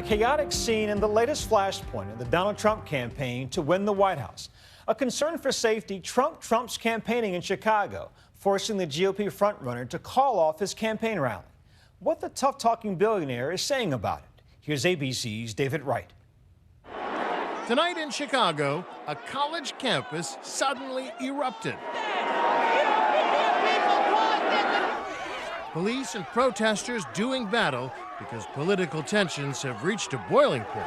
chaotic scene in the latest flashpoint in the Donald Trump campaign to win the White House. A concern for safety Trump's campaigning in Chicago, forcing the GOP frontrunner to call off his campaign rally. What the tough-talking billionaire is saying about it. Here's ABC's David Wright. Tonight in Chicago, a college campus suddenly erupted. Police and protesters doing battle because political tensions have reached a boiling point.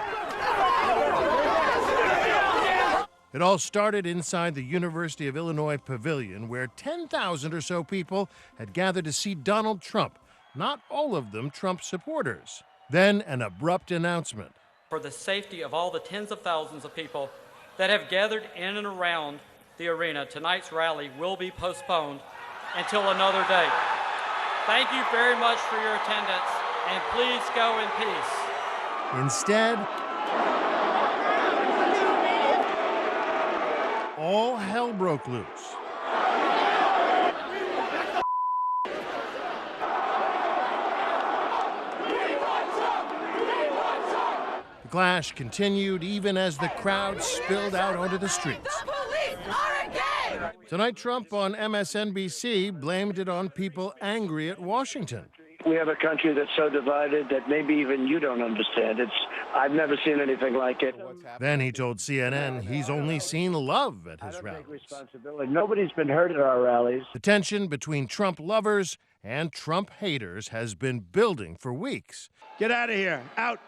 It all started inside the University of Illinois Pavilion, where 10,000 or so people had gathered to see Donald Trump, not all of them Trump supporters. Then an abrupt announcement. For the safety of all the tens of thousands of people that have gathered in and around the arena, tonight's rally will be postponed until another day. Thank you very much for your attendance, and please go in peace. Instead, all hell broke loose. The clash continued even as the crowd spilled out onto the streets. The police are engaged! Tonight, Trump on MSNBC blamed it on people angry at Washington. We have a country that's so divided that maybe even you don't understand. I've never seen anything like it. Then he told CNN he's only seen love at his I don't rallies. take responsibility. Nobody's been hurt at our rallies. The tension between Trump lovers and Trump haters has been building for weeks. Get out of here. Out.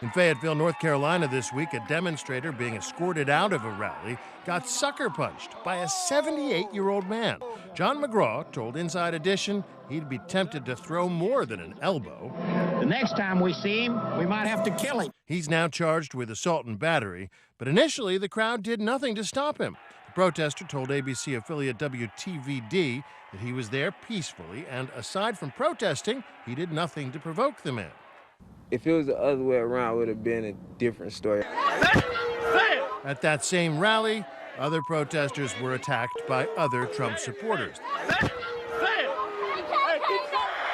In Fayetteville, North Carolina this week, a demonstrator being escorted out of a rally got sucker punched by a 78-year-old man. John McGraw told Inside Edition he'd be tempted to throw more than an elbow. The next time we see him, we might have to kill him. He's now charged with assault and battery, but initially the crowd did nothing to stop him. The protester told ABC affiliate WTVD that he was there peacefully, and aside from protesting, he did nothing to provoke the man. If it was the other way around, it would have been a different story. At that same rally, other protesters were attacked by other Trump supporters.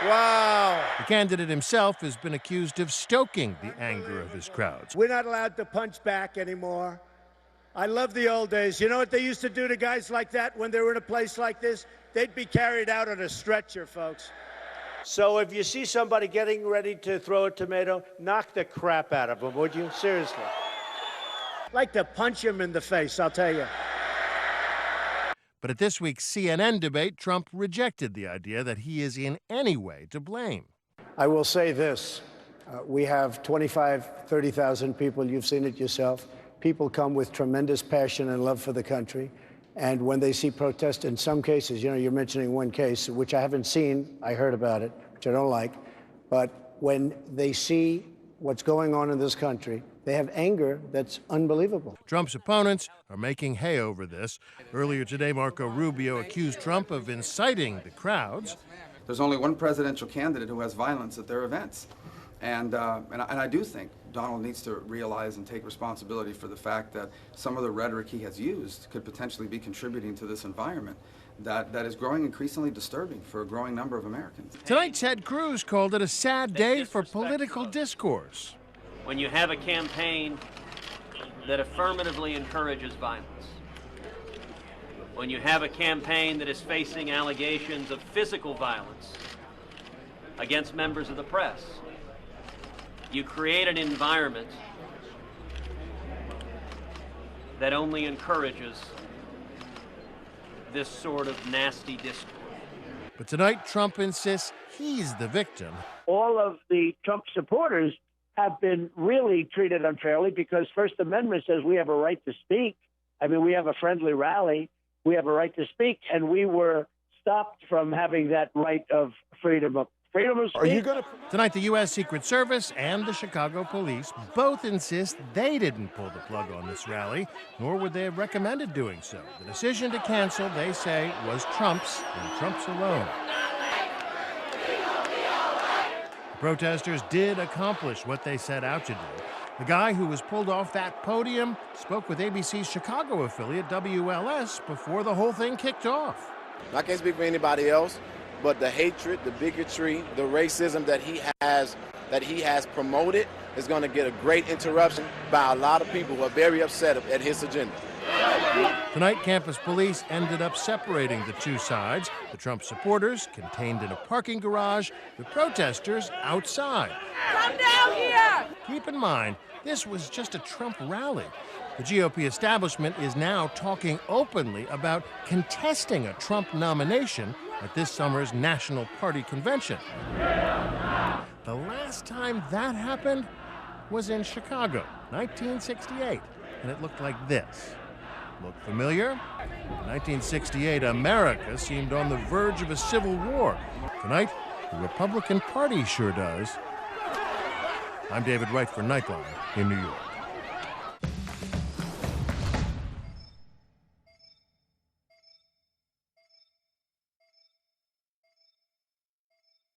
Wow. The candidate himself has been accused of stoking the anger of his crowds. We're not allowed to punch back anymore. I love the old days. You know what they used to do to guys like that when they were in a place like this? They'd be carried out on a stretcher, folks. So if you see somebody getting ready to throw a tomato, knock the crap out of them, would you? Seriously. I'd like to punch him in the face, I'll tell you. But at this week's CNN debate, Trump rejected the idea that he is in any way to blame. I will say this. We have 30,000 people. You've seen it yourself. People come with tremendous passion and love for the country. And when they see protest, in some cases, you know, you're mentioning one case, which I haven't seen. I heard about it, which I don't like. But when they see what's going on in this country, they have anger that's unbelievable. Trump's opponents are making hay over this. Earlier today, Marco Rubio accused Trump of inciting the crowds. There's only one presidential candidate who has violence at their events. And I do think Donald needs to realize and take responsibility for the fact that some of the rhetoric he has used could potentially be contributing to this environment that is growing increasingly disturbing for a growing number of Americans. Tonight, Ted Cruz called it a sad day for political discourse. When you have a campaign that affirmatively encourages violence, when you have a campaign that is facing allegations of physical violence against members of the press, you create an environment that only encourages this sort of nasty discourse. But tonight, Trump insists he's the victim. All of the Trump supporters have been really treated unfairly because First Amendment says we have a right to speak. I mean, we have a friendly rally. We have a right to speak, and we were stopped from having that right of freedom of speech. Tonight, the U.S. Secret Service and the Chicago police both insist they didn't pull the plug on this rally, nor would they have recommended doing so. The decision to cancel, they say, was Trump's and Trump's alone. The protesters did accomplish what they set out to do. The guy who was pulled off that podium spoke with ABC's Chicago affiliate, WLS, before the whole thing kicked off. I can't speak for anybody else, but the hatred, the bigotry, the racism that he has promoted is going to get a great interruption by a lot of people who are very upset at his agenda. Tonight, campus police ended up separating the two sides. The Trump supporters contained in a parking garage, the protesters outside. Come down here! Keep in mind, this was just a Trump rally. The GOP establishment is now talking openly about contesting a Trump nomination at this summer's National Party convention. The last time that happened was in Chicago, 1968, and it looked like this. Look familiar? In 1968, America seemed on the verge of a civil war. Tonight, the Republican Party sure does. I'm David Wright for Nightline in New York.